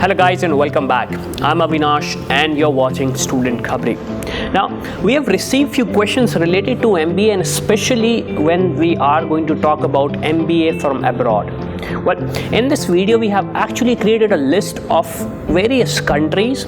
Hello guys and welcome back. I'm Avinash and you're watching Student Khabri. Now we have received few questions related to MBA and especially when we are going to talk about MBA from abroad. Well, in this video we have actually created a list of various countries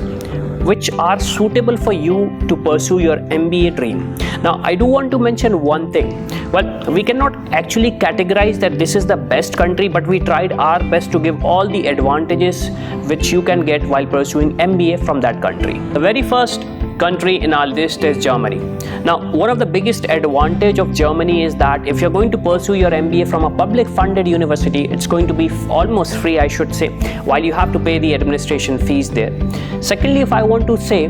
which are suitable for you to pursue your MBA dream. Now I do want to mention one thing. Well, we cannot actually categorize that this is the best country, but we tried our best to give all the advantages which you can get while pursuing MBA from that country. The very first country in our list is Germany. Now, one of the biggest advantage of Germany is that if you're going to pursue your MBA from a public funded university, it's going to be almost free, I should say, while you have to pay the administration fees there. Secondly, if I want to say,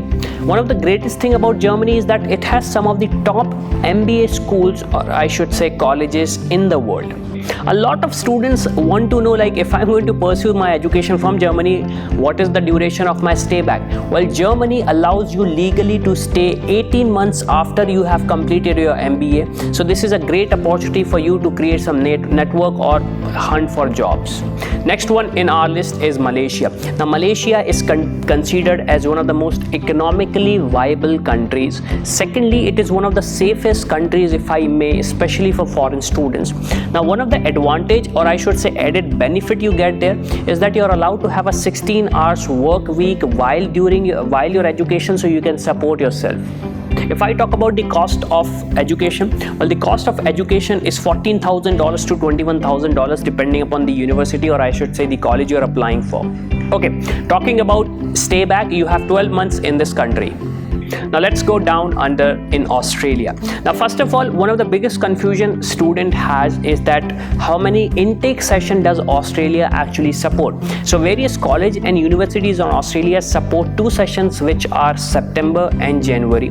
one of the greatest thing about Germany is that it has some of the top MBA schools, or I should say colleges in the world. A lot of students want to know, like, if I'm going to pursue my education from Germany, what is the duration of my stay back? Well, Germany allows you legally to stay 18 months after you have completed your MBA. So this is a great opportunity for you to create some network or hunt for jobs. Next one in our list is Malaysia. Now, Malaysia is considered as one of the most economically viable countries. Secondly, it is one of the safest countries, if I may, especially for foreign students. Now, one of the advantage, or I should say added benefit you get there, is that you're allowed to have a 16 hours work week while your education, so you can support yourself. If I talk about the cost of education, well, the cost of education is $14,000 to $21,000 depending upon the university, or I should say the college you're applying for. Okay, talking about stay back, you have 12 months in this country. Now let's go down under in Australia. Now first of all, one of the biggest confusion student has is that how many intake session does Australia actually support. So various college and universities in Australia support 2 sessions, which are September and January.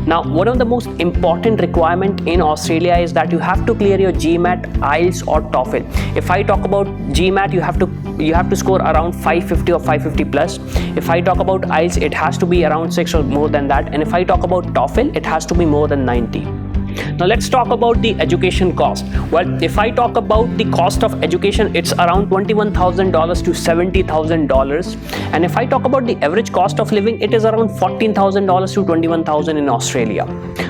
Now one of the most important requirement in Australia is that you have to clear your GMAT, IELTS or TOEFL. If I talk about GMAT, you have to score around 550 or 550 plus. If I talk about IELTS, it has to be around 6 or more than that, and if I talk about TOEFL, it has to be more than 90. Now let's talk about the education cost. Well, if I talk about the cost of education, it's around $21,000 to $70,000, and if I talk about the average cost of living, it is around $14,000 to $21,000 in Australia.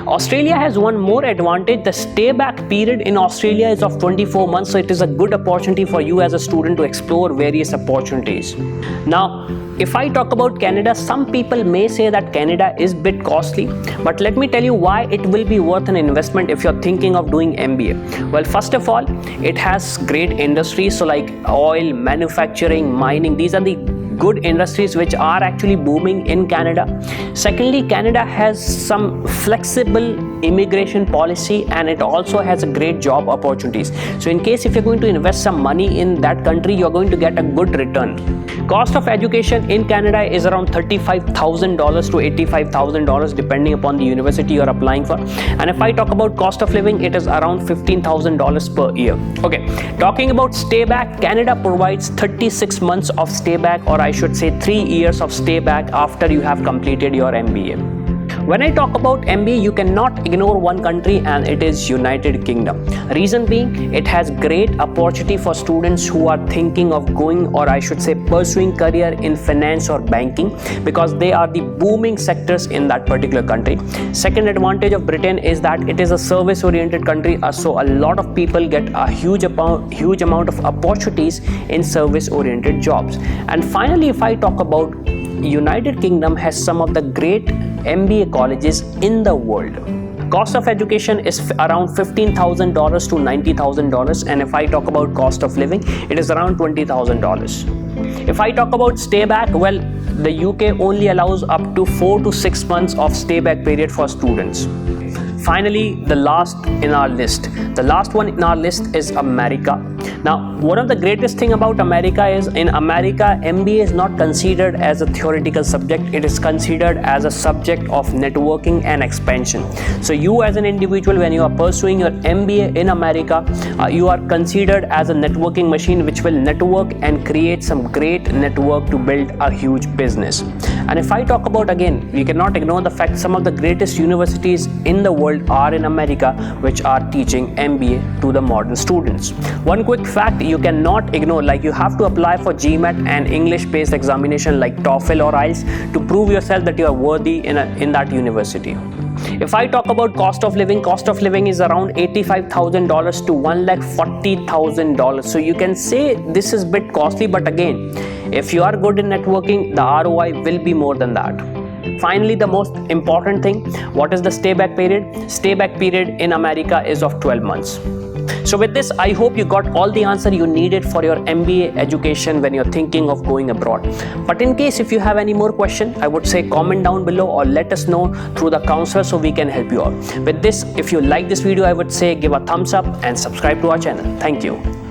Australia has one more advantage. The stay back period in Australia is of 24 months, so it is a good opportunity for you as a student to explore various opportunities. Now, if I talk about Canada, some people may say that Canada is a bit costly, but let me tell you why it will be worth an investment if you're thinking of doing MBA. Well, first of all, it has great industries, so like oil, manufacturing, mining, these are the good industries which are actually booming in Canada. Secondly, Canada has some flexible immigration policy and it also has a great job opportunities. So in case if you're going to invest some money in that country, you're going to get a good return. Cost of education in Canada is around $35,000 to $85,000 depending upon the university you're applying for. And if I talk about cost of living, it is around $15,000 per year. Okay, talking about stay back, Canada provides 36 months of stay back, or I should say 3 years of stay back after you have completed your MBA. When I talk about MBA, you cannot ignore one country, and it is United Kingdom. Reason being, it has great opportunity for students who are thinking of going, or I should say pursuing career in finance or banking, because they are the booming sectors in that particular country. Second advantage of Britain is that it is a service oriented country, so a lot of people get a huge amount of opportunities in service oriented jobs. And finally, if I talk about United Kingdom, has some of the great MBA colleges in the world. Cost of education is around $15,000 to $90,000, and if I talk about cost of living, it is around $20,000. If I talk about stay back, well, the UK only allows up to 4 to 6 months of stay back period for students. Finally, the last one in our list is America. Now, one of the greatest thing about America is, in America, MBA is not considered as a theoretical subject. It is considered as a subject of networking and expansion. So you as an individual, when you are pursuing your MBA in America, you are considered as a networking machine which will network and create some great network to build a huge business. And if I talk about, again, we cannot ignore the fact some of the greatest universities in the world are in America, which are teaching MBA to the modern students. One quick quick fact you cannot ignore, like you have to apply for GMAT and English based examination like TOEFL or IELTS to prove yourself that you are worthy in that university. If I talk about cost of living is around $85,000 to $1,40,000. So you can say this is a bit costly, but again, if you are good in networking, the ROI will be more than that. Finally, the most important thing, what is the stayback period? Stayback period in America is of 12 months. So with this, I hope you got all the answer you needed for your MBA education when you're thinking of going abroad. But in case if you have any more question, I would say comment down below or let us know through the counselor so we can help you out. With this, if you like this video, I would say give a thumbs up and subscribe to our channel. Thank you.